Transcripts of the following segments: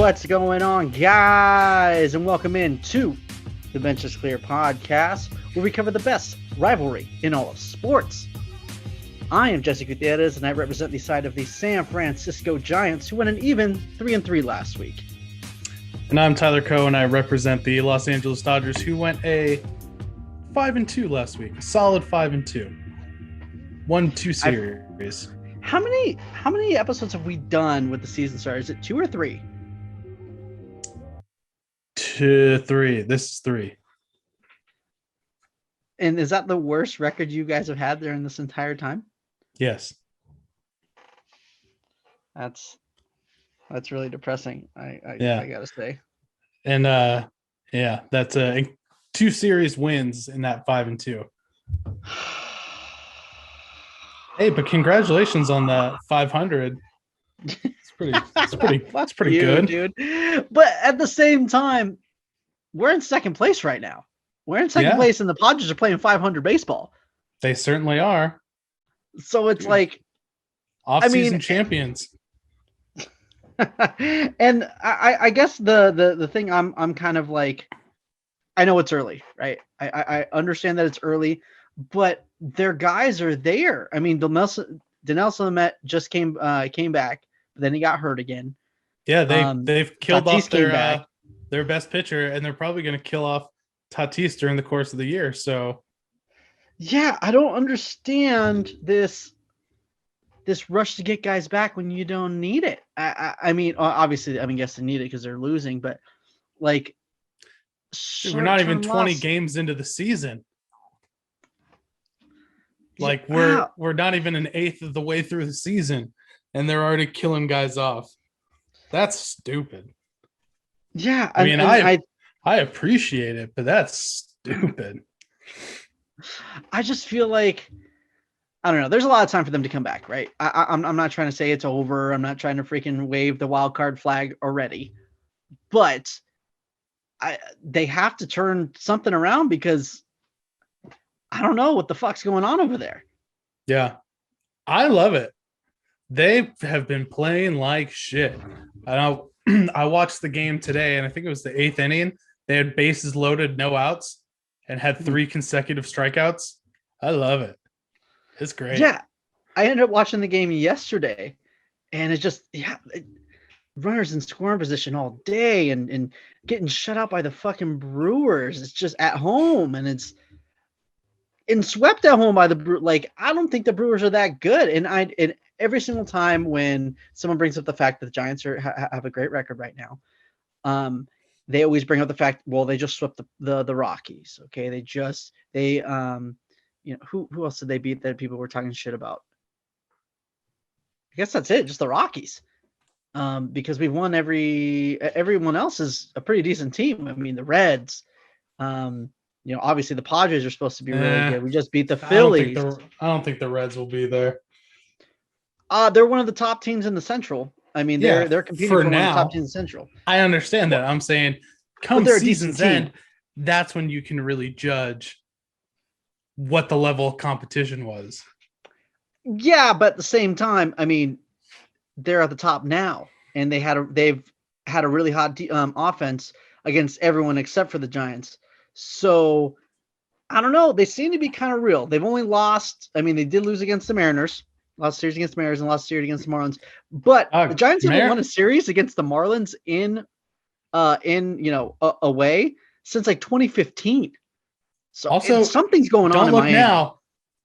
What's going on, guys? And welcome in to the Bench is Clear podcast, where we cover the best rivalry in all of sports. I am Jesse Gutierrez, and I represent the side of the San Francisco Giants, who went an even 3-3 last week. And I'm Tyler Coe, and I represent the Los Angeles Dodgers, who went a 5-2 last week. A solid 5-2. 1-2 series. How many episodes have we done with the season start? Is it 2 or 3? 2, 3. This is 3. And is that the worst record you guys have had during this entire time? Yes. That's really depressing. I gotta say. And that's 2 series wins in that 5-2. Hey, but congratulations on that 500. It's pretty good, dude. But at the same time, we're in second place right now. We're in second place, and the Padres are playing 500 baseball. They certainly are. So it's like off-season champions. And I guess the thing I'm kind of like, I know it's early, right? I understand that it's early, but their guys are there. I mean, Dinelson Lamet just came back, but then he got hurt again. Yeah, they've killed off their best pitcher, and they're probably going to kill off Tatis during the course of the year. So, yeah, I don't understand this rush to get guys back when you don't need it. I mean, obviously, yes, they need it because they're losing, but like, we're not even 20 games into the season. Like we're not even an eighth of the way through the season, and they're already killing guys off. That's stupid. Yeah, I mean, I appreciate it, but that's stupid. I just feel like, I don't know. There's a lot of time for them to come back, right? I'm not trying to say it's over. I'm not trying to freaking wave the wild card flag already, but they have to turn something around because I don't know what the fuck's going on over there. Yeah, I love it. They have been playing like shit. I watched the game today, and I think it was the 8th inning. They had bases loaded, no outs, and had 3 consecutive strikeouts. I love it. It's great. Yeah, I ended up watching the game yesterday, and it's just, runners in scoring position all day and getting shut out by the fucking Brewers. It's just at home, and it's swept at home by the Brewers. Like, I don't think the Brewers are that good. And every single time when someone brings up the fact that the Giants have a great record right now, they always bring up the fact, well, they just swept the Rockies. Okay, who else did they beat that people were talking shit about? I guess that's it, just the Rockies. Because we've won everyone else is a pretty decent team. I mean, the Reds, obviously the Padres are supposed to be really good. We just beat the Phillies. I don't think the Reds will be there. They're one of the top teams in the Central. I mean, they're competing for one of the top teams in the Central. I understand that. I'm saying come season's end, that's when you can really judge what the level of competition was. Yeah, but at the same time, I mean, they're at the top now, and they've had a really hot offense against everyone except for the Giants. So I don't know. They seem to be kind of real. They've only lost. I mean, they did lose against the Mariners, lost series against the Mariners, and lost series against the Marlins. But the Giants haven't won a series against the Marlins in away since like 2015. So also, something's going on.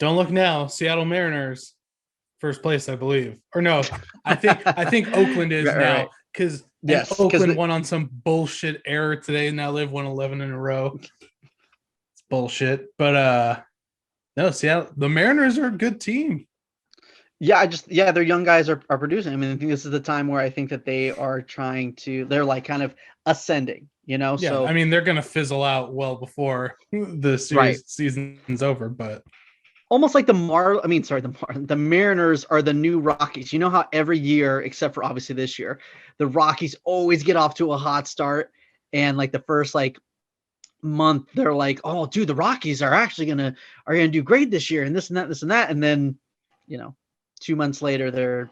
Don't look now. Seattle Mariners, first place, I believe. Or no, I think Oakland is now because Oakland won on some bullshit error today, and now they've won 11 in a row. It's bullshit. But no, Seattle, the Mariners are a good team. Yeah, their young guys are producing. I mean, I think this is the time where I think that they are they're like kind of ascending, Yeah, so I mean, they're gonna fizzle out well before the season's over, but almost like the Mariners are the new Rockies. You know how every year, except for obviously this year, the Rockies always get off to a hot start, and like the first month, they're like, oh, dude, the Rockies are actually gonna do great this year, and this and that, and then 2 months later, they're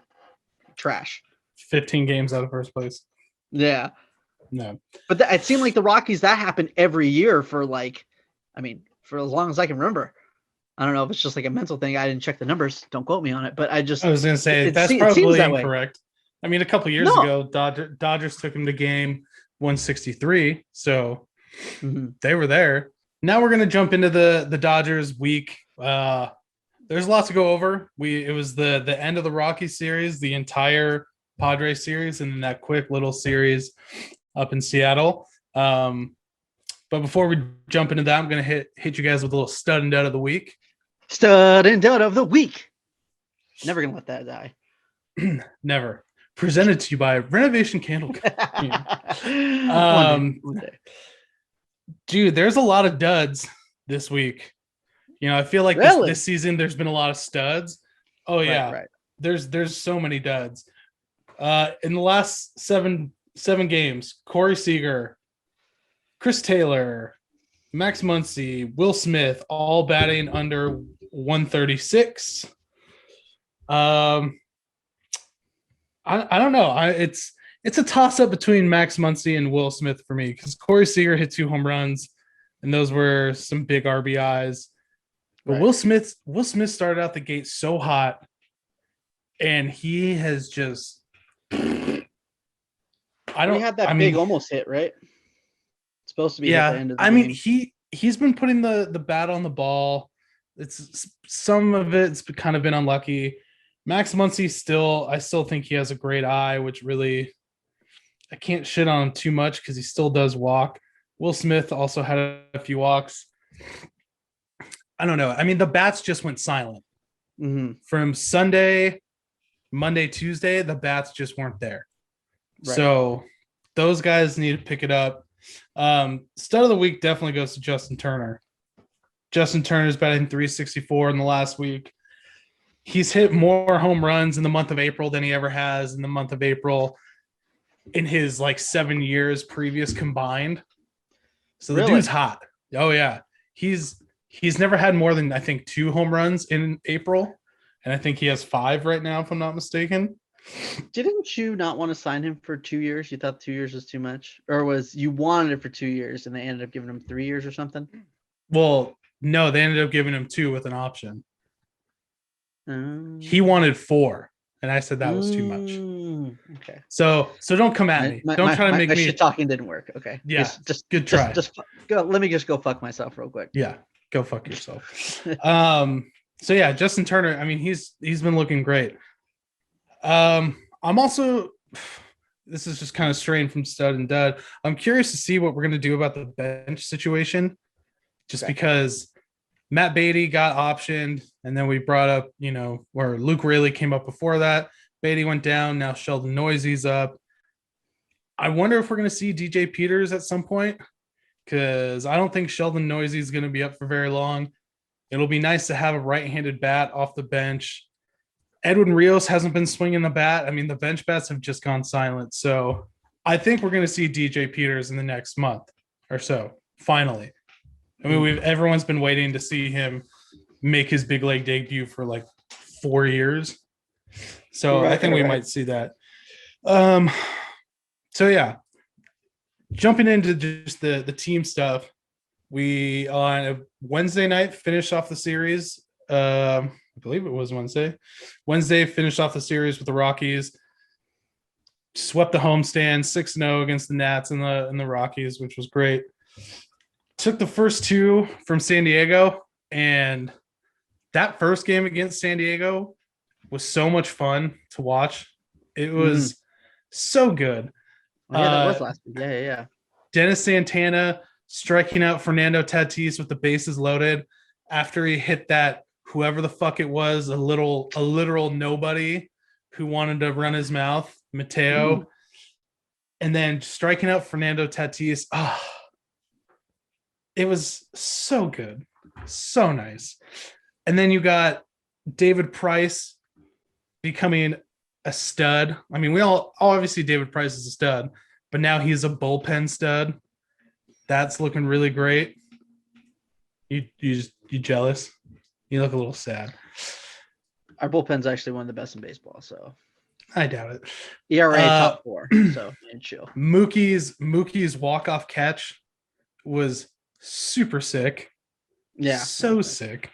trash. 15 games out of first place. Yeah. No. But it seemed like the Rockies, that happened every year for for as long as I can remember. I don't know if it's just like a mental thing. I didn't check the numbers. Don't quote me on it. But I was going to say, that's probably incorrect. I mean, a couple years ago, Dodgers took him to game 163. So they were there. Now we're going to jump into the Dodgers week. There's a lot to go over. It was the end of the Rocky series, the entire Padres series, and then that quick little series up in Seattle. But before we jump into that, I'm going to hit you guys with a little stud and dud of the week. Stud and dud of the week. Never going to let that die. Never. Presented to you by Renovation Candle Company. One day. Dude, there's a lot of duds this week. I feel like this season there's been a lot of studs. Oh yeah, right. There's so many duds. In the last seven games, Corey Seager, Chris Taylor, Max Muncy, Will Smith, all batting under 136. I don't know. It's a toss up between Max Muncy and Will Smith for me, because Corey Seager hit 2 home runs, and those were some big RBIs. But right. Will Smith started out the gate so hot, and he has just. He had that big almost hit, right? It's supposed to be at the end of the game. He's been putting the bat on the ball. It's some of it's kind of been unlucky. Max Muncy I still think he has a great eye, which really I can't shit on him too much because he still does walk. Will Smith also had a few walks. I don't know. I mean, the bats just went silent. From Sunday, Monday, Tuesday, the bats just weren't there. Right. So those guys need to pick it up. Stud of the week definitely goes to Justin Turner. Justin Turner's batting 364 in the last week. He's hit more home runs in the month of April than he ever has in the month of April in his 7 years previous combined. So the dude's hot. Oh yeah. He's never had more than, I think, 2 home runs in April. And I think he has 5 right now, if I'm not mistaken. Didn't you not want to sign him for 2 years? You thought 2 years was too much? Or you wanted it for 2 years and they ended up giving him 3 years or something? Well, no, they ended up giving him 2 with an option. He wanted 4, and I said that was too much. Okay. So don't come at me. Don't try to make me. Shit talking didn't work. Okay. Yeah. Just good try. Just go. Let me just go fuck myself real quick. Yeah. Go fuck yourself. So yeah, Justin Turner. I mean, he's been looking great. I'm also. This is just kind of straying from stud and dud. I'm curious to see what we're going to do about the bench situation, just because Matt Beatty got optioned, and then we brought up, where Luke Raley came up before that. Beatty went down. Now Sheldon Noisey's up. I wonder if we're going to see DJ Peters at some point, because I don't think Sheldon Noisey is going to be up for very long. It'll be nice to have a right-handed bat off the bench. Edwin Rios hasn't been swinging the bat. I mean, the bench bats have just gone silent. So I think we're going to see DJ Peters in the next month or so, finally. I mean, everyone's been waiting to see him make his big league debut for 4 years. So I think we might see that. So yeah, jumping into just the team stuff, we on Wednesday night finished off the series. I believe it was Wednesday. Wednesday finished off the series with the Rockies. Swept the homestand 6-0 against the Nats and the Rockies, which was great. Took the first 2 from San Diego, and that first game against San Diego was so much fun to watch. It was so good. Yeah, that was last week. Yeah. Dennis Santana striking out Fernando Tatis with the bases loaded after he hit that whoever the fuck it was, a literal nobody who wanted to run his mouth, Mateo, and then striking out Fernando Tatis. It was so good. So nice. And then you got David Price becoming a stud. I mean, we all obviously David Price is a stud, but now he's a bullpen stud. That's looking really great. You jealous? You look a little sad. Our bullpen's actually one of the best in baseball, so I doubt it. ERA top 4. So chill. Mookie's walk-off catch was super sick. Yeah. So sick.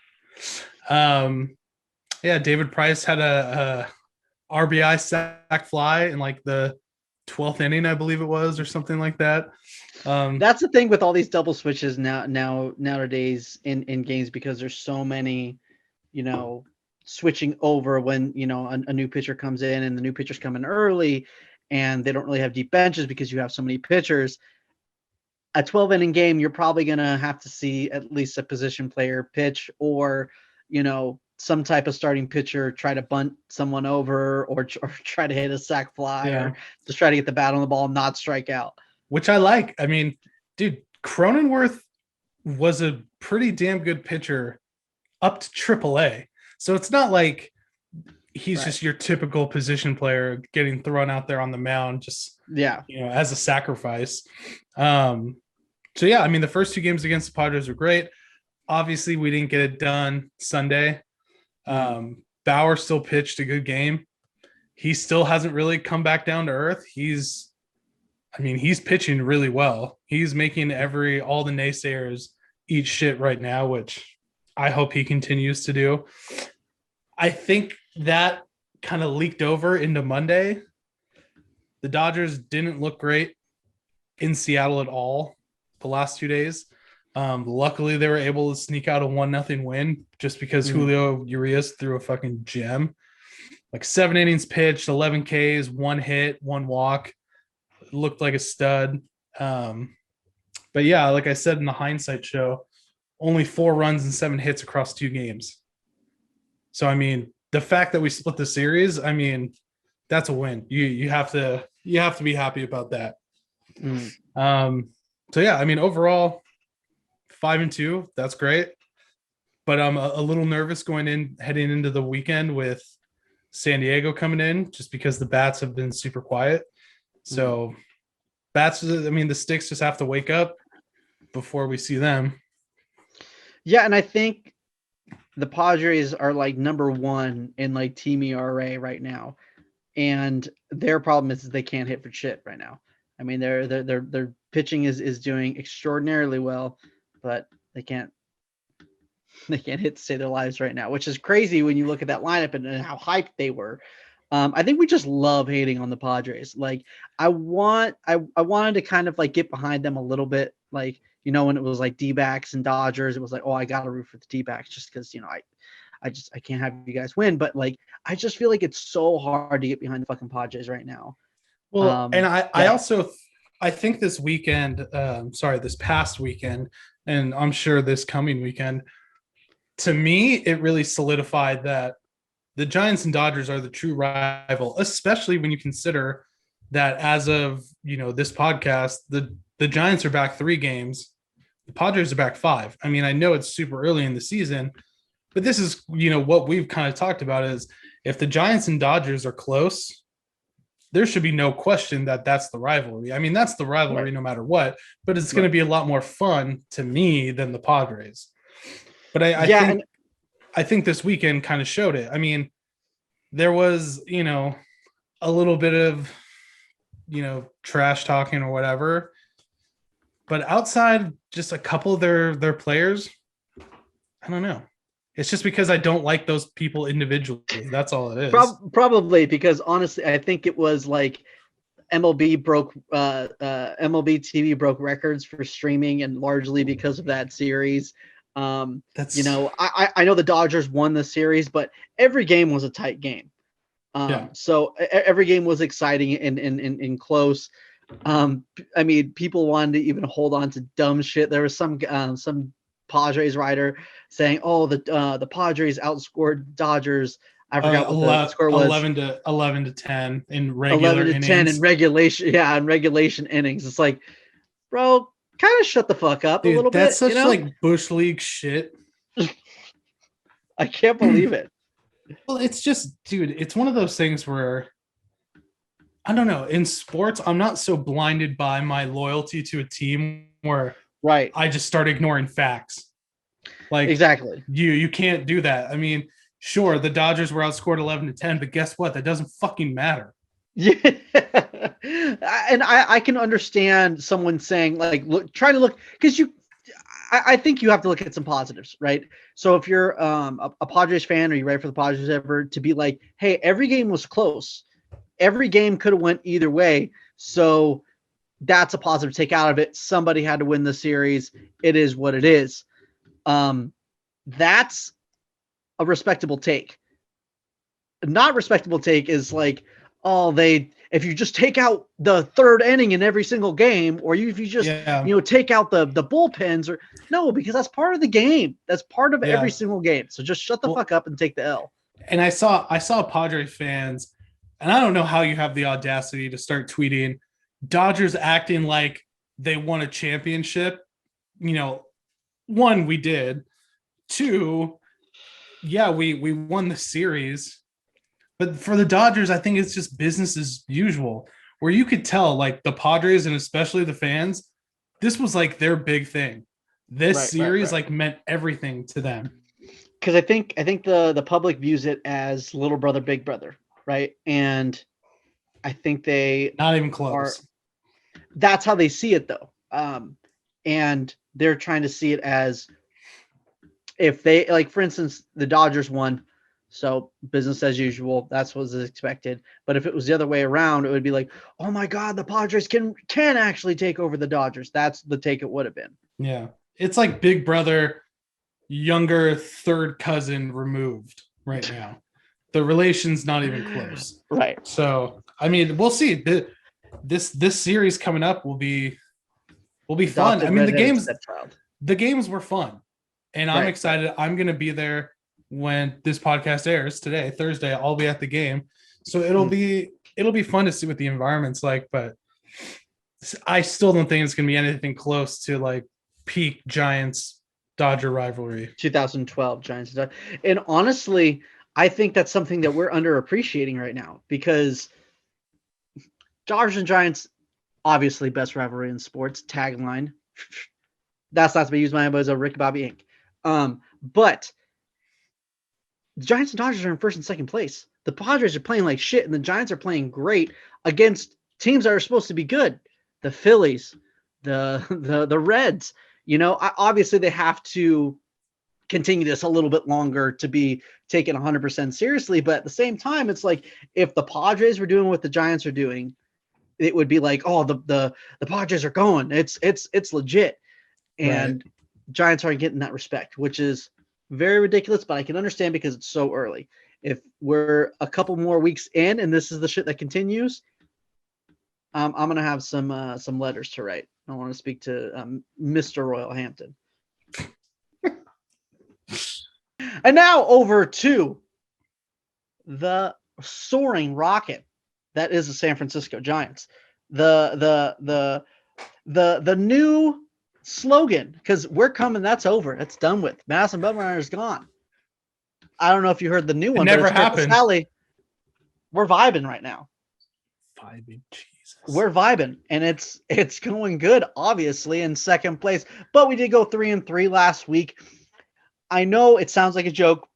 David Price had a RBI sac fly in like the 12th inning, I believe it was, or something like that. That's the thing with all these double switches nowadays in games, because there's so many, switching over when a new pitcher comes in, and the new pitcher's coming early, and they don't really have deep benches because you have so many pitchers. A 12-inning game, you're probably gonna have to see at least a position player pitch, or some type of starting pitcher try to bunt someone over, or try to hit a sac fly, or just try to get the bat on the ball and not strike out. Which I like. I mean, dude, Cronenworth was a pretty damn good pitcher up to AAA. So it's not like he's just your typical position player getting thrown out there on the mound, just as a sacrifice. The first 2 games against the Padres were great. Obviously, we didn't get it done Sunday. Bauer still pitched a good game. He still hasn't really come back down to earth. He's pitching really well. He's making all the naysayers eat shit right now, which I hope he continues to do. I think that kind of leaked over into Monday. The Dodgers didn't look great in Seattle at all the last 2 days. Luckily, they were able to sneak out a 1-0 win just because Julio Urias threw a fucking gem. Like 7 innings pitched, 11 Ks, 1 hit, 1 walk. Looked like a stud. But yeah, like I said in the hindsight show, only 4 runs and 7 hits across 2 games. So, I mean, the fact that we split the series, I mean, that's a win. You have to be happy about that. Overall, 5-2, that's great. But I'm a little nervous heading into the weekend with San Diego coming in, just because the bats have been super quiet. So the sticks just have to wake up before we see them. Yeah, and I think the Padres are like number 1 in like team ERA right now, and their problem is they can't hit for shit right now. I mean, their pitching is doing extraordinarily well, but they can't hit to save their lives right now, which is crazy when you look at that lineup and how hyped they were. I think we just love hating on the Padres. Like, I wanted to kind of like get behind them a little bit. Like, when it was like D-backs and Dodgers, it was like, oh, I got to root for the D-backs just because, I can't have you guys win. But like, I just feel like it's so hard to get behind the fucking Padres right now. Well, and I think this weekend, this past weekend, and I'm sure this coming weekend, to me, it really solidified that the Giants and Dodgers are the true rival, especially when you consider that as of, this podcast, the Giants are back 3 games. The Padres are back 5. I mean, I know it's super early in the season, but this is, what we've kind of talked about is if the Giants and Dodgers are close, there should be no question that that's the rivalry. I mean, that's the rivalry no matter what, but it's going to be a lot more fun to me than the Padres. But I think this weekend kind of showed it. I mean, there was, a little bit of, trash talking or whatever, but outside just a couple of their players, I don't know. It's just because I don't like those people individually. That's all it is. Probably because honestly, I think it was like MLB TV broke records for streaming, and largely because of that series. I know the Dodgers won the series, but every game was a tight game. So every game was exciting and close. I mean, people wanted to even hold on to dumb shit. There was some Padres writer saying, "Oh, the Padres outscored Dodgers." I forgot what the score was. 11 to 10 in regular 11 to innings. 10 in regulation. Yeah, in regulation innings. It's like, bro, kind of shut the fuck up a little bit. That's such like Bush League shit. I can't believe it. Well, it's just, dude, it's one of those things where I don't know. In sports, I'm not so blinded by my loyalty to a team where I just start ignoring facts. Like, exactly. You can't do that. I mean, Sure, the Dodgers were outscored 11-10, but guess what? That doesn't fucking matter. Yeah. And I can understand someone saying, like, try to look, because I think you have to look at some positives, right? So if you're a Padres fan, or you ready for the Padres ever, to be like, hey, every game was close. Every game could have went either way. So that's a positive take out of it. Somebody had to win the series. It is what it is. That's a respectable take. Not respectable take is like, oh, if you just take out the third inning in every single game, or if you just take out the bullpens, or no, because that's part of the game. That's part of every single game. So just shut the fuck up and take the L. And I saw Padres fans, and I don't know how you have the audacity to start tweeting Dodgers acting like they won a championship. One, we did. Two, yeah, we won the series. But for the Dodgers, I think it's just business as usual, where you could tell, like, the Padres and especially the fans, this was like their big thing. This series like meant everything to them. Because I think the public views it as little brother, big brother, right? And I think they not even close. That's how they see it, though. And they're trying to see it as, if they, like, for instance, the Dodgers won, so business as usual. That's what was expected. But if it was the other way around, it would be like, oh my God, the Padres can actually take over the Dodgers. That's the take it would have been. Yeah. It's like big brother, younger third cousin removed right now. The relation's not even close. Right. So, I mean, we'll see. This series coming up will be fun. I mean, the games were fun. And I'm excited. I'm going to be there when this podcast airs today, Thursday. I'll be at the game. So it'll be fun to see what the environment's like, but I still don't think it's going to be anything close to like peak Giants Dodger rivalry. 2012 Giants. And honestly, I think that's something that we're underappreciating right now, because Dodgers and Giants, obviously best rivalry in sports, tagline. That's not to be used by anybody as a Rick Bobby Inc. But the Giants and Dodgers are in first and second place. The Padres are playing like shit, and the Giants are playing great against teams that are supposed to be good. The Phillies, the Reds. Obviously they have to continue this a little bit longer to be taken 100% seriously. But at the same time, it's like, if the Padres were doing what the Giants are doing, it would be like, oh, the Padres are going. It's legit. And Giants aren't getting that respect, which is very ridiculous, but I can understand because it's so early. If we're a couple more weeks in and this is the shit that continues, I'm going to have some letters to write. I want to speak to Mr. Royal Hampton. And now over to the soaring rocket that is the San Francisco Giants. The new slogan, because we're coming, that's over. It's done with. Madison Bumgarner is gone. I don't know if you heard the new one. It never happened. Sally, we're vibing right now. Jesus. We're vibing, and it's going good, obviously, in second place. But we did go 3-3 last week. I know it sounds like a joke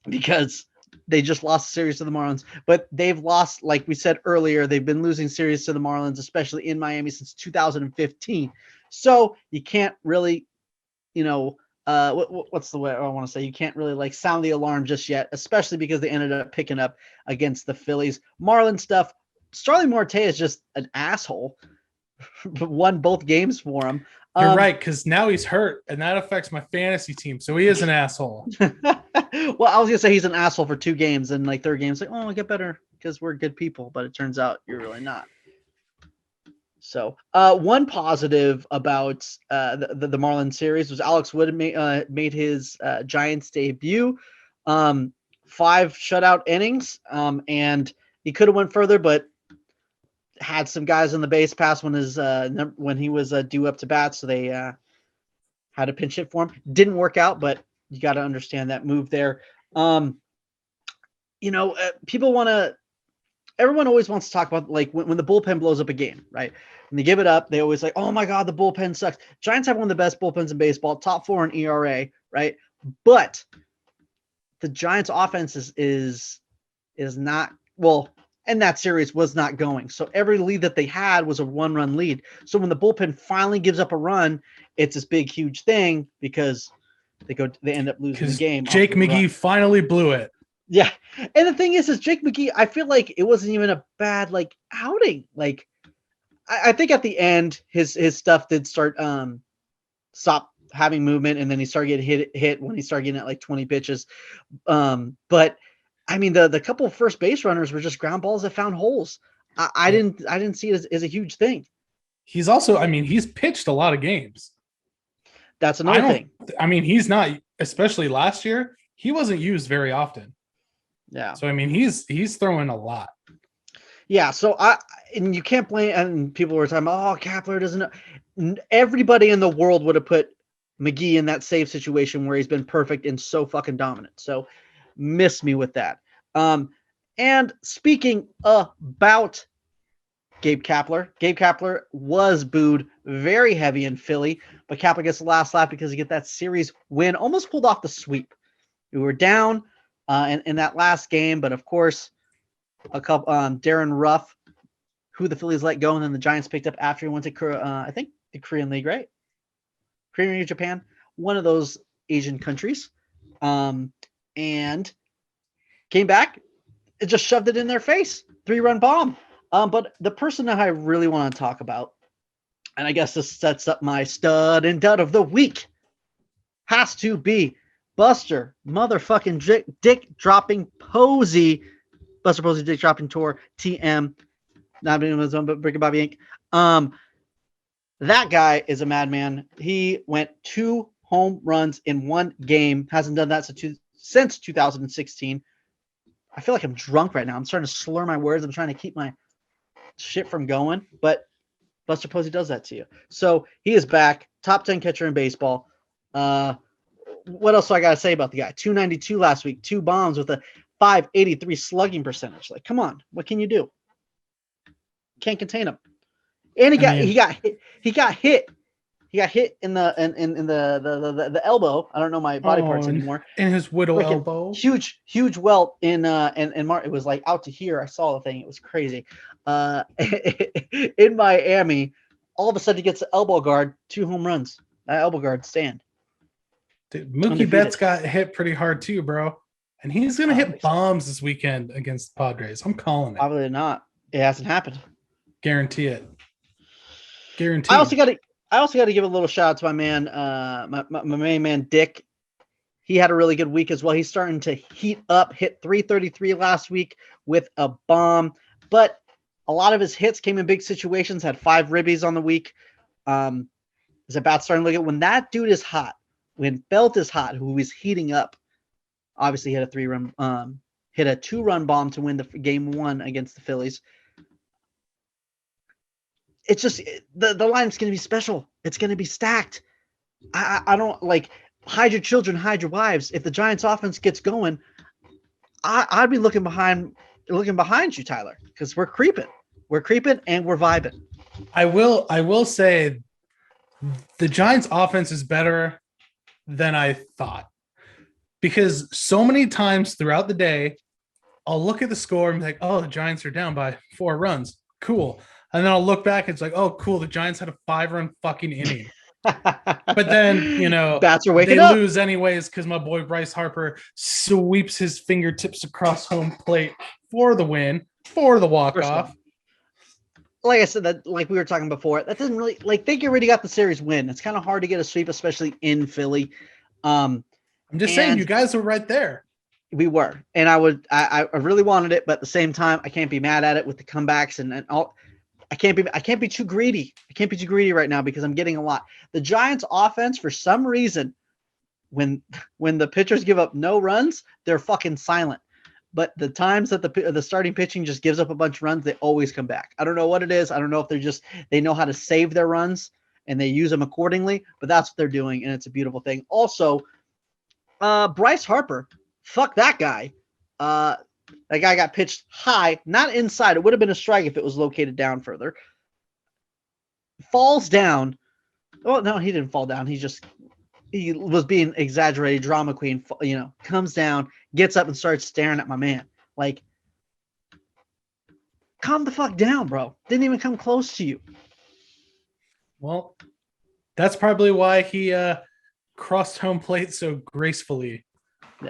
because they just lost a series to the Marlins, but they've lost, like we said earlier, they've been losing series to the Marlins, especially in Miami, since 2015. So you can't really, what's the way I want to say? You can't really like sound the alarm just yet, especially because they ended up picking up against the Phillies. Marlin stuff. Starling Marte is just an asshole. Won both games for him. You're right, because now he's hurt, and that affects my fantasy team. So he is an asshole. Well, I was gonna say he's an asshole for 2 games, and like third game's like, oh, I'll get better because we're good people, but it turns out you're really not. So one positive about the Marlins series was Alex Wood made his Giants debut. 5 shutout innings, and he could have went further, but had some guys on the base pass when he was due up to bat, so they had a pinch hit for him. Didn't work out, but you got to understand that move there. Everyone always wants to talk about like when the bullpen blows up a game, right? When they give it up, they always like, oh my God, the bullpen sucks. Giants have one of the best bullpens in baseball, top 4 in ERA, right? But the Giants offense is not, well, and that series was not going. So every lead that they had was a 1-run lead. So when the bullpen finally gives up a run, it's this big, huge thing because they end up losing the game. Jake McGee finally blew it. Yeah. And the thing is Jake McGee, I feel like it wasn't even a bad outing. I think at the end his stuff did start stop having movement, and then he started getting hit when he started getting at 20 pitches. But I mean the couple of first base runners were just ground balls that found holes. I didn't see it as a huge thing. He's also, he's pitched a lot of games. That's another thing. He's not, especially last year, he wasn't used very often. Yeah. So he's throwing a lot. Yeah. So and you can't blame. And people were talking about, Kepler doesn't know. Everybody in the world would have put McGee in that save situation where he's been perfect and so fucking dominant. So miss me with that. And speaking about Gabe Kepler was booed very heavy in Philly, but Kepler gets the last laugh because he get that series win, almost pulled off the sweep. We were down in that last game, but of course, a couple Darren Ruff, who the Phillies let go, and then the Giants picked up after he went to I think the Korean League, right? Korean League, Japan, one of those Asian countries, and came back, it just shoved it in their face, 3-run bomb. But the person that I really want to talk about, and I guess this sets up my stud and dud of the week, has to be Buster motherfucking Dick dropping Posey. Buster Posey Dick dropping tour TM. Not being his own, but Brick Bobby Inc. That guy is a madman. He went 2 home runs in 1 game. Hasn't done that since 2016. I feel like I'm drunk right now. I'm starting to slur my words. I'm trying to keep my shit from going, but Buster Posey does that to you. So he is back, top 10 catcher in baseball. What else do I got to say about the guy? 292 last week, 2 bombs with a 583 slugging percentage. Come on, what can you do? Can't contain him. And he got hit in the elbow. I don't know my body parts anymore. In his widow elbow. Huge welt in March. It was out to here. I saw the thing. It was crazy. In Miami, all of a sudden he gets the elbow guard, 2 home runs. Elbow guard stand. Dude, Mookie Betts got hit pretty hard too, bro. And he's gonna hit bombs this weekend against the Padres. I'm calling it. Probably not. It hasn't happened. Guarantee it. Guaranteed. I also got to give a little shout out to my man, my main man Dick. He had a really good week as well. He's starting to heat up. Hit 333 last week with a bomb, but a lot of his hits came in big situations. Had 5 ribbies on the week. His at bat starting to look at when that dude is hot. When Belt is hot, who is heating up. Obviously, hit a 2-run bomb to win the game 1 against the Phillies. It's just the line's going to be special. It's going to be stacked. I don't hide your children, hide your wives. If the Giants offense gets going, I'd be looking behind you, Tyler, because we're creeping and we're vibing. I will say the Giants offense is better than I thought, because so many times throughout the day, I'll look at the score and be like, oh, the Giants are down by 4 runs. Cool. And then I'll look back and it's like, oh, cool. The Giants had a 5-run fucking inning. But then, bats are waking they up. lose anyways because my boy Bryce Harper sweeps his fingertips across home plate for the win, for the walk-off. Like I said, that we were talking before, that doesn't really think you already got the series win. It's kind of hard to get a sweep, especially in Philly. I'm just saying, you guys were right there. We were, and I really wanted it, but at the same time, I can't be mad at it with the comebacks and all. I can't be too greedy. I can't be too greedy right now because I'm getting a lot. The Giants offense, for some reason, when the pitchers give up no runs, they're fucking silent. But the times that the starting pitching just gives up a bunch of runs, they always come back. I don't know what it is. I don't know if they know how to save their runs and they use them accordingly, but that's what they're doing, and it's a beautiful thing. Also, Bryce Harper, fuck that guy. That guy got pitched high, not inside. It would have been a strike if it was located down further. Falls down. Well, no, he didn't fall down. He was being exaggerated, drama queen. Comes down, gets up and starts staring at my man. Like, calm the fuck down, bro. Didn't even come close to you. Well, that's probably why he crossed home plate so gracefully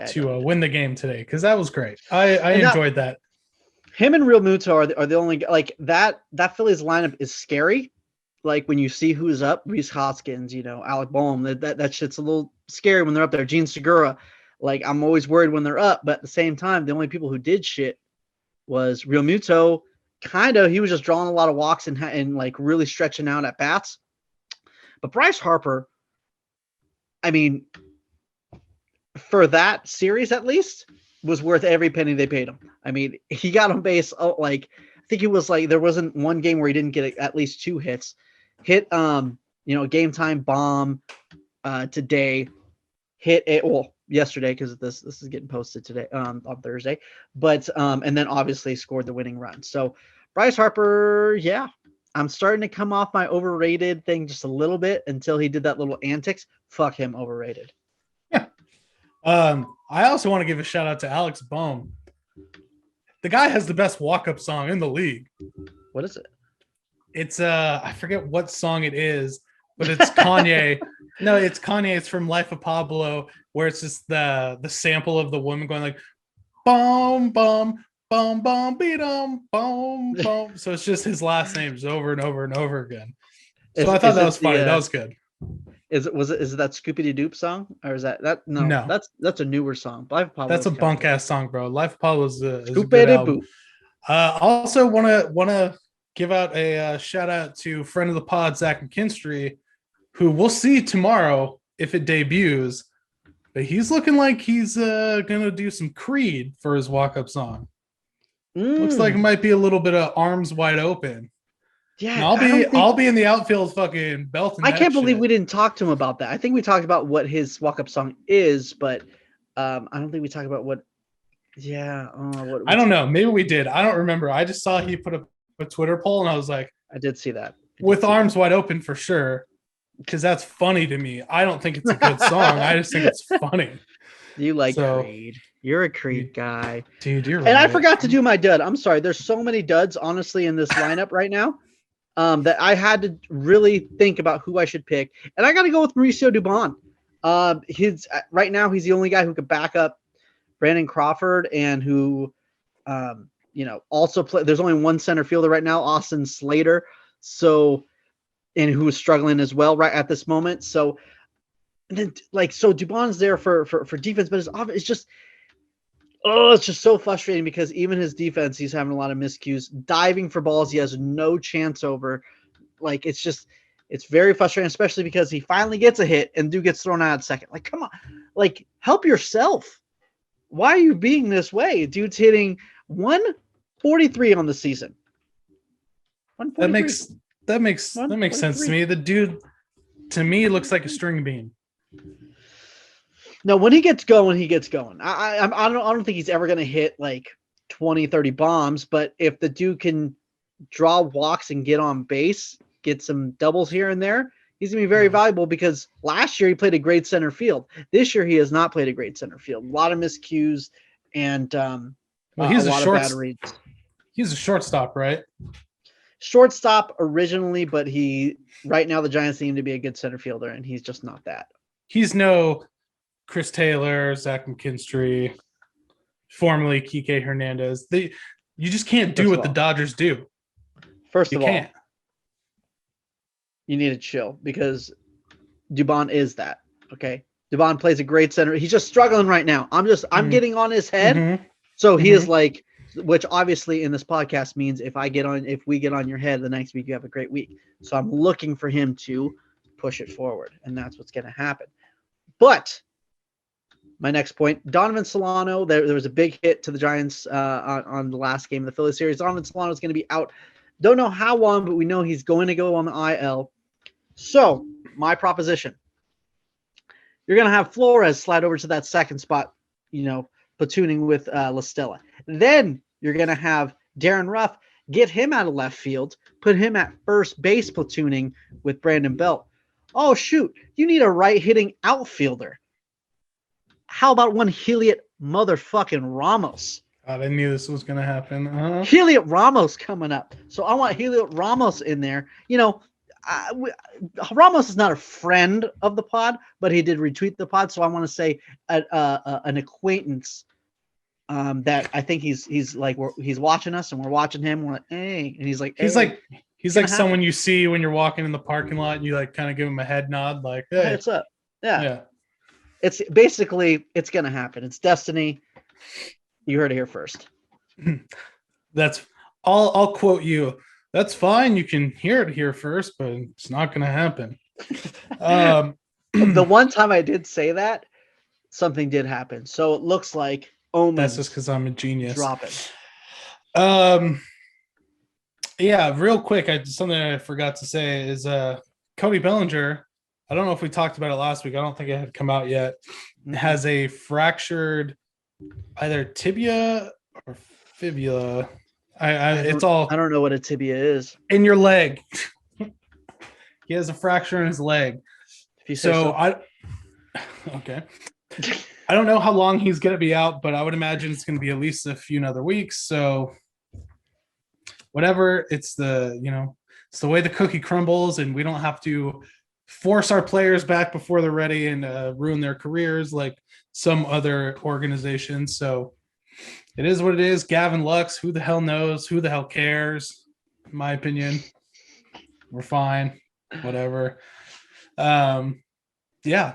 to win the game today, because that was great. I enjoyed that. Him and Real Muto are the only, like, that Phillies lineup is scary. Like, when you see who's up, Rhys Hoskins, Alec Boehm, that shit's a little scary when they're up there. Gene Segura, like, I'm always worried when they're up, but at the same time, the only people who did shit was Real Muto. He was just drawing a lot of walks and like really stretching out at bats. But Bryce Harper, I mean, for that series at least, was worth every penny they paid him. I mean, he got on base, like, I think it was like there wasn't one game where he didn't get at least 2 hits. Hit game time bomb today. Yesterday, because this is getting posted today on Thursday. But and then obviously scored the winning run. So Bryce Harper, yeah. I'm starting to come off my overrated thing just a little bit until he did that little antics. Fuck him, overrated. Yeah. I also want to give a shout out to Alex Boehm. The guy has the best walk-up song in the league. What is it? It's I forget what song it is, but it's Kanye. No, it's Kanye. It's from Life of Pablo, where it's just the sample of the woman going like, boom, boom, boom, boom, beat 'em, boom, boom. So it's just his last names over and over and over again. So I thought that was funny. That was good. Is it that Scoopity Doop song, or is that no? That's a newer song. Life of Pablo. That's a bunk ass song, bro. Life of Pablo is a good album. Also want to give out a shout out to friend of the pod, Zach McKinstry, who we'll see tomorrow if it debuts. But he's looking like he's gonna do some Creed for his walk-up song. Looks like it might be a little bit of Arms Wide Open. Yeah, I'll be in the outfield fucking belting. I can't believe we didn't talk to him about that. I think we talked about what his walk-up song is, but I don't think we talked about what. Yeah, I don't know. Maybe we did. I don't remember. I just saw he put up a Twitter poll, and I was like, I did see that. With Arms Wide Open for sure, because that's funny to me. I don't think it's a good song. I just think it's funny. You like Creed. You're a Creed guy. Dude, you're right. And I forgot to do my dud. I'm sorry. There's so many duds, honestly, in this lineup right now that I had to really think about who I should pick. And I got to go with Mauricio Dubon. Right now, he's the only guy who could back up Brandon Crawford and who, also play. There's only one center fielder right now, Austin Slater. So, and who is struggling as well right at this moment. So, and then Dubon's there for defense, but it's just so frustrating because even his defense, he's having a lot of miscues, diving for balls he has no chance over. Like, it's very frustrating, especially because he finally gets a hit and dude gets thrown out at second. Like, come on, like, help yourself. Why are you being this way? Dude's hitting 143 on the season. That makes sense to me. The dude, to me, looks like a string bean. No, when he gets going, he gets going. I don't think he's ever going to hit like 20, 30 bombs, but if the dude can draw walks and get on base, get some doubles here and there, he's going to be very valuable because last year he played a great center field. This year he has not played a great center field. A lot of miscues and he's a lot of bad reads. He's a shortstop, right? Shortstop originally, but right now the Giants need him to be a good center fielder, and he's just not that. He's no Chris Taylor, Zach McKinstry, formerly Kike Hernandez. You just can't do what the Dodgers do. First of all, you need to chill because Dubon is that. Okay, Dubon plays a great center. He's just struggling right now. I'm getting on his head. So he is like, which obviously in this podcast means if we get on your head the next week, you have a great week. So I'm looking for him to push it forward, and that's what's going to happen. But my next point, Donovan Solano, there was a big hit to the Giants on the last game of the Phillies series. Donovan Solano is going to be out. Don't know how long, but we know he's going to go on the IL. So my proposition, you're going to have Flores slide over to that second spot, platooning with La Stella. Then you're going to have Darren Ruff, get him out of left field, put him at first base platooning with Brandon Belt. Oh, shoot, you need a right-hitting outfielder. How about one Heliot motherfucking Ramos. God, I knew this was gonna happen. Heliot Ramos coming up, so I want Heliot Ramos in there. Ramos is not a friend of the pod, but he did retweet the pod, so I want to say an acquaintance. That I think he's like he's watching us and we're watching him. We're like, hey, and he's like, hey. He's like someone you see when you're walking in the parking lot and you like kind of give him a head nod, like, hey, what's up? Yeah. It's basically it's gonna happen. It's destiny. You heard it here first. That's I'll quote you. That's fine. You can hear it here first, but it's not gonna happen. The one time I did say that, something did happen. So it looks like that's just because I'm a genius. Dropping. Yeah, real quick, something I forgot to say is Cody Bellinger. I don't know if we talked about it last week. I don't think it had come out yet. Has a fractured either tibia or fibula. I don't know what a tibia is. In your leg. He has a fracture in his leg. If you say so. Okay. I don't know how long he's going to be out, but I would imagine it's going to be at least a few other weeks. So whatever, it's the way the cookie crumbles, and we don't have to force our players back before they're ready and ruin their careers like some other organizations. So it is what it is. Gavin Lux, who the hell knows? Who the hell cares? In my opinion, we're fine. Whatever. Yeah,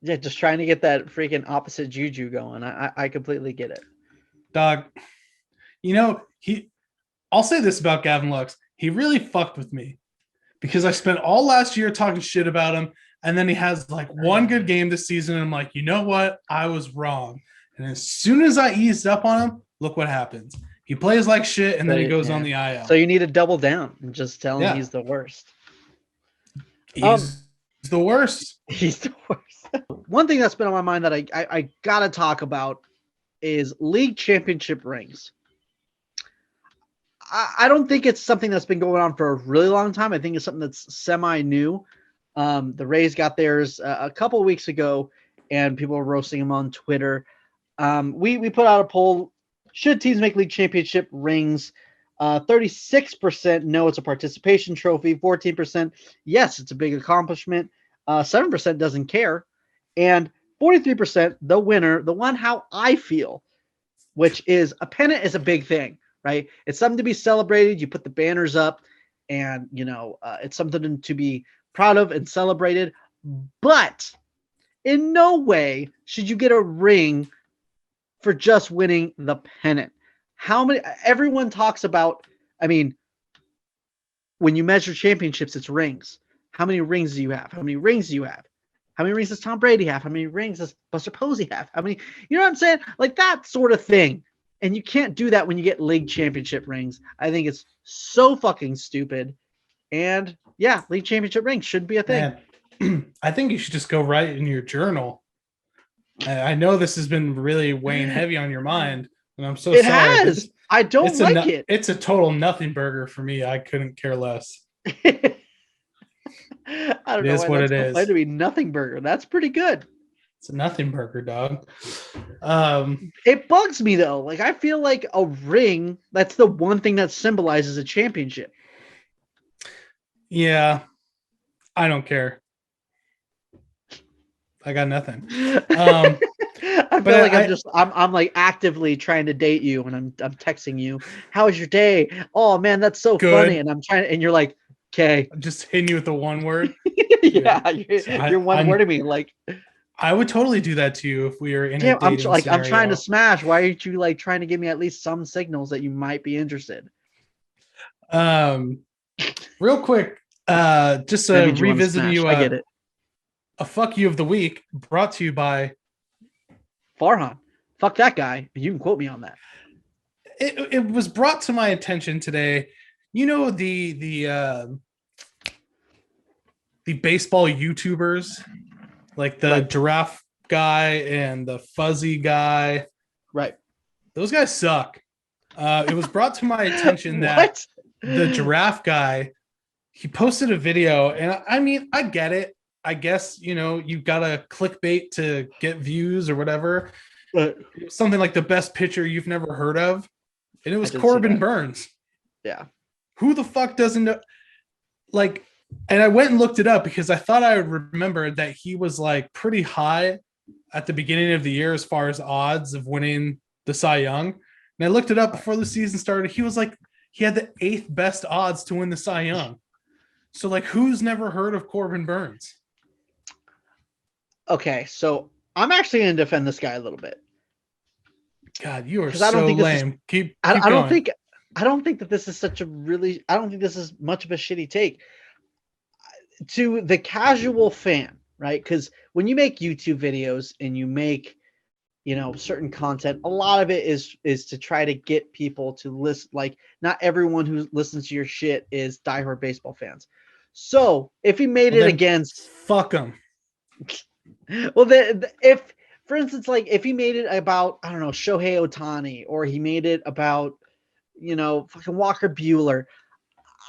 just trying to get that freaking opposite juju going. I completely get it. Dog, I'll say this about Gavin Lux. He really fucked with me because I spent all last year talking shit about him, and then he has like one good game this season, and I'm like, you know what? I was wrong. And as soon as I eased up on him, look what happens. He plays like shit, and then he goes on the IL. So you need to double down and just tell him he's the worst. He's the worst. He's the worst. One thing that's been on my mind that I gotta talk about is league championship rings. I don't think it's something that's been going on for a really long time. I think it's something that's semi-new. The Rays got theirs a couple of weeks ago, and people were roasting them on Twitter. We put out a poll: should teams make league championship rings? 36% no, it's a participation trophy. 14% yes, it's a big accomplishment. 7% doesn't care, and 43% the winner, the one how I feel, which is a pennant is a big thing, right? It's something to be celebrated. You put the banners up, and it's something to be proud of and celebrated. But in no way should you get a ring for just winning the pennant. Everyone talks about, when you measure championships, it's rings. How many rings do you have? How many rings do you have? How many rings does Tom Brady have? How many rings does Buster Posey have? How many, you know what I'm saying? Like that sort of thing. And you can't do that when you get league championship rings. I think it's so fucking stupid. And yeah, league championship rings shouldn't be a thing. Man, I think you should just go write in your journal. I know this has been really weighing heavy on your mind, and I'm so sorry. It has. I don't like it. It's a total nothing burger for me. I couldn't care less. I don't know. It is what it is. To be nothing burger. That's pretty good. It's a nothing burger, dog. It bugs me though. Like I feel like a ring. That's the one thing that symbolizes a championship. Yeah, I don't care. I got nothing. I feel like I'm like actively trying to date you, and I'm texting you. How was your day? Oh man, that's so funny. And I'm trying, and you're like, okay. I'm just hitting you with the one word. Yeah, you're one wording me like. I would totally do that to you if we were in a dating scenario. I'm trying to smash. Why aren't you like trying to give me at least some signals that you might be interested? Real quick, just revisiting you. I get it. A fuck you of the week brought to you by Farhan. Fuck that guy. You can quote me on that. It was brought to my attention today. You know the baseball YouTubers, like the giraffe guy and the fuzzy guy. Right. Those guys suck. It was brought to my attention that the giraffe guy, he posted a video, and I get it. I guess, you've got to clickbait to get views or whatever. something like the best pitcher you've never heard of, and it was Corbin Burns. Yeah. Who the fuck doesn't know? Like, and I went and looked it up because I thought I would remember that he was like pretty high at the beginning of the year as far as odds of winning the Cy Young. And I looked it up before the season started. He had the 8th best odds to win the Cy Young. So like, who's never heard of Corbin Burns? Okay, so I'm actually going to defend this guy a little bit. God, you are so lame. Keep I don't going. I don't think that this is I don't think this is much of a shitty take to the casual fan, right? Because when you make YouTube videos and you make, certain content, a lot of it is to try to get people to listen. Like, not everyone who listens to your shit is diehard baseball fans. So if he made it against, fuck him. Well, if, for instance, like if he made it about, I don't know, Shohei Ohtani, or he made it about, fucking Walker Buehler.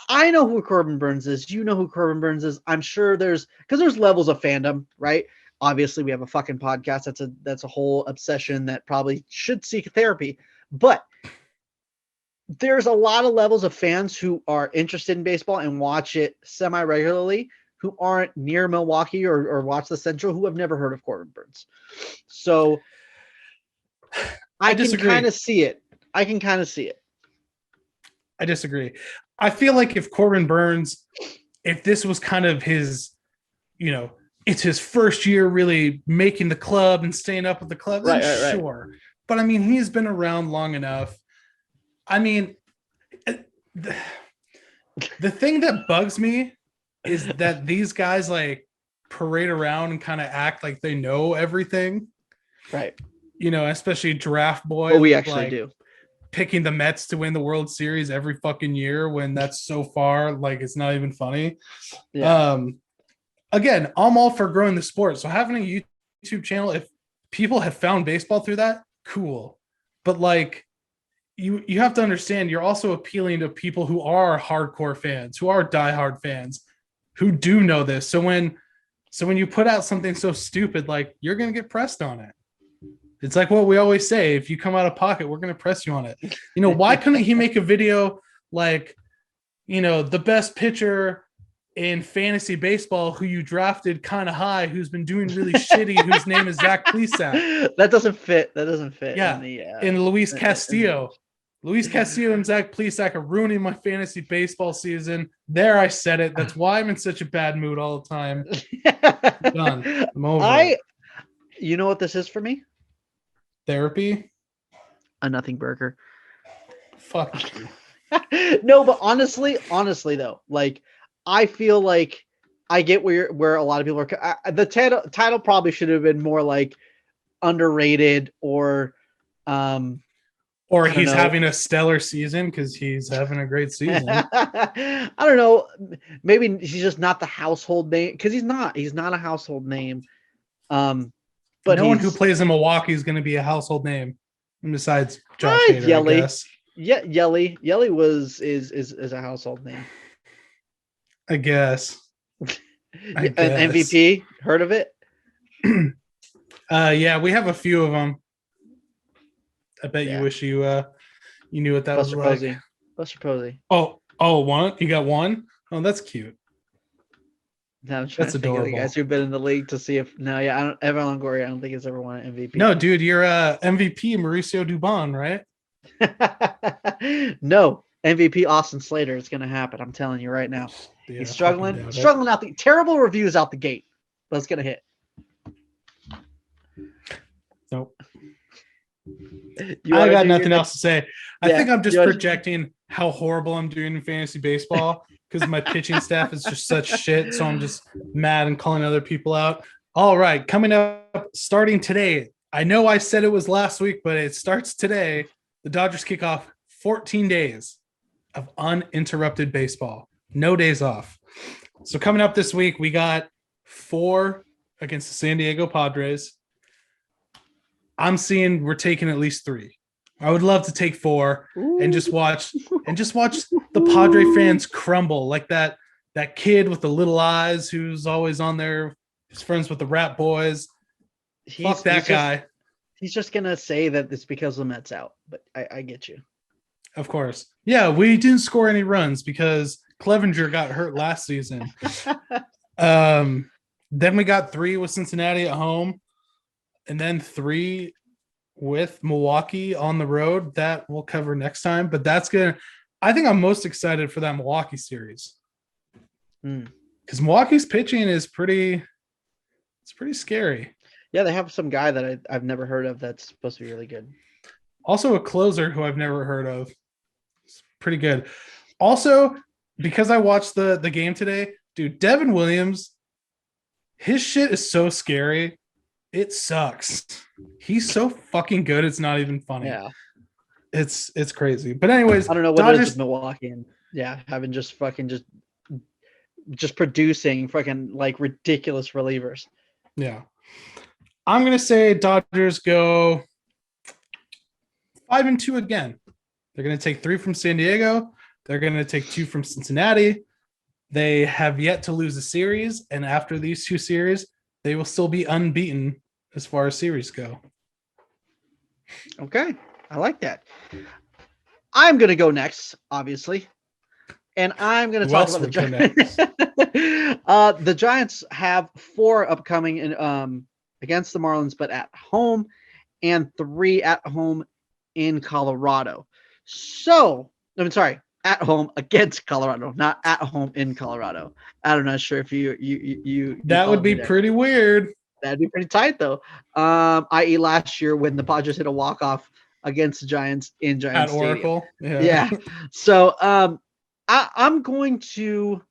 I know who Corbin Burns is. You know who Corbin Burns is. I'm sure there's levels of fandom, right? Obviously, we have a fucking podcast. That's a whole obsession that probably should seek therapy. But there's a lot of levels of fans who are interested in baseball and watch it semi-regularly, who aren't near Milwaukee or watch the Central, who have never heard of Corbin Burns. So I can kind of see it. I disagree. I feel like if Corbin Burns, if this was kind of his, it's his first year really making the club and staying up with the club, then sure. Right. But I mean, he's been around long enough. I mean, the thing that bugs me is that these guys like parade around and kind of act like they know everything. Right. Especially Draft Boy. Well, we actually do. Picking the Mets to win the World Series every fucking year when that's so far, like, it's not even funny. Yeah. Again, I'm all for growing the sport. So having a YouTube channel, if people have found baseball through that, cool. But like, you have to understand, you're also appealing to people who are hardcore fans, who are diehard fans, who do know this. So when you put out something so stupid, like, you're going to get pressed on it. It's like what we always say, if you come out of pocket, we're going to press you on it. Why couldn't he make a video like, the best pitcher in fantasy baseball who you drafted kind of high, who's been doing really shitty, whose name is Zach Plesac? That doesn't fit. Yeah. In Luis Castillo. Luis Castillo and Zach Plesac are ruining my fantasy baseball season. There, I said it. That's why I'm in such a bad mood all the time. I'm done. I'm over. You know what this is for me? Therapy? A nothing burger. Fuck you. No, but honestly though, like, I feel like I get where a lot of people are. The title probably should have been more like underrated, or he's having a stellar season because he's having a great season. I don't know. Maybe he's just not the household name, because he's not a household name. But no one who plays in Milwaukee is going to be a household name, besides Josh Hader, Yelly. I guess. Yeah, Yelly is a household name. I guess. An MVP, heard of it? Yeah, we have a few of them. I bet you wish you knew what that Buster was Posey. like. Buster Posey. Oh, one? You got one? Oh, that's cute. No, I'm trying to think of the guys who've been in the league to see if Evan Longoria, I don't think he's ever won an MVP. No, dude, you're MVP Mauricio Dubon, right? No, MVP Austin Slater is going to happen. I'm telling you right now. Yeah, he's struggling out the terrible reviews out the gate, but it's going to hit. Nope. I got nothing else to say. I think I'm just projecting how horrible I'm doing in fantasy baseball because my pitching staff is just such shit. So I'm just mad and calling other people out. All right, coming up, starting today. I know I said it was last week, but it starts today. The Dodgers kick off 14 days of uninterrupted baseball. No days off. So coming up this week, we got 4 against the San Diego Padres. I'm seeing we're taking at least 3. I would love to take 4 and just watch the Padre fans crumble, like that kid with the little eyes who's always on there. He's friends with the rap boys. Fuck that guy. He's just gonna say that it's because the Mets out, but I get you. Of course. Yeah, we didn't score any runs because Clevenger got hurt last season. Then we got 3 with Cincinnati at home, and then 3 with Milwaukee on the road. That we'll cover next time. But I think I'm most excited for that Milwaukee series. Because Milwaukee's pitching is pretty scary. Yeah, they have some guy that I've never heard of that's supposed to be really good. Also a closer who I've never heard of. It's pretty good. Also, because I watched the game today, dude, Devin Williams, his shit is so scary. It sucks. He's so fucking good. It's not even funny. Yeah. It's crazy. But anyways, I don't know what Dodgers, it is with Milwaukee and having just fucking just producing fucking like ridiculous relievers. Yeah. I'm going to say Dodgers go 5-2 again. They're going to take 3 from San Diego. They're going to take 2 from Cincinnati. They have yet to lose a series, and after these 2 series, they will still be unbeaten as far as series go. Okay, I like that. I'm going to go next, obviously, and I'm going to talk about the Giants. The Giants have 4 upcoming against the Marlins, but at home, and 3 at home in Colorado. So, I'm sorry, at home against Colorado, not at home in Colorado. I'm not sure if you that would be pretty weird. That'd be pretty tight though. I.e. last year when the Padres hit a walk-off against the Giants in Giants at Oracle. Yeah. So I'm going to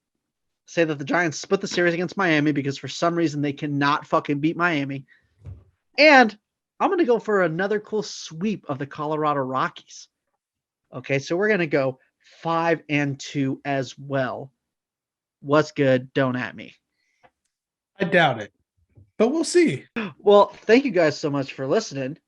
say that the Giants split the series against Miami because for some reason they cannot fucking beat Miami. And I'm going to go for another cool sweep of the Colorado Rockies. Okay, so we're going to go 5-2 as well. What's good? Don't at me. I doubt it, but we'll see. Well, thank you guys so much for listening.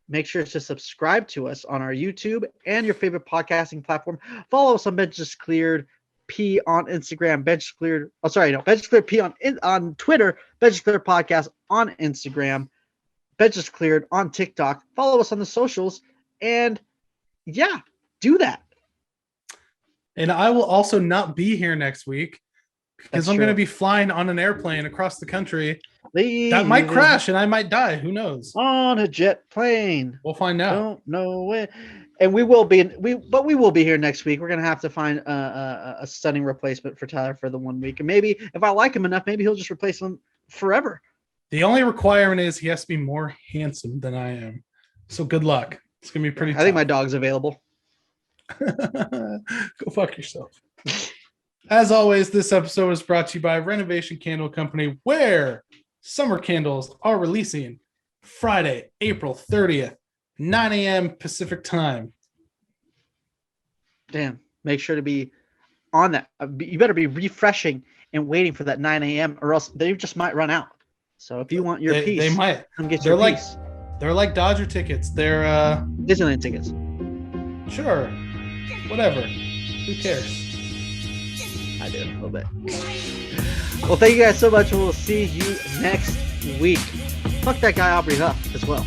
Make sure to subscribe to us on our YouTube and your favorite podcasting platform. Follow us on Benches Cleared P on Instagram, Benches Cleared. Oh, sorry, no, Benches Cleared P on Twitter, Benches Cleared Podcast on Instagram, Benches Cleared on TikTok. Follow us on the socials, and yeah, do that. And I will also not be here next week because I'm going to be flying on an airplane across the country. That might crash and I might die. Who knows? On a jet plane. We'll find out. Don't know when. And we will be here next week. We're going to have to find a stunning replacement for Tyler for the 1 week. And maybe if I like him enough, maybe he'll just replace him forever. The only requirement is he has to be more handsome than I am. So good luck. It's going to be pretty tough. I think my dog's available. Go fuck yourself. As always, this episode is brought to you by Renovation Candle Company, where summer candles are releasing Friday, April 30th, 9 a.m. Pacific time. Damn, make sure to be on that. You better be refreshing and waiting for that 9 a.m. or else they just might run out. So if you want your piece, they might. Come get your piece. They're like Dodger tickets. They're Disneyland tickets. Sure. Whatever. Who cares? I do, a little bit. Well, thank you guys so much. We'll see you next week. Fuck that guy Aubrey Huff as well.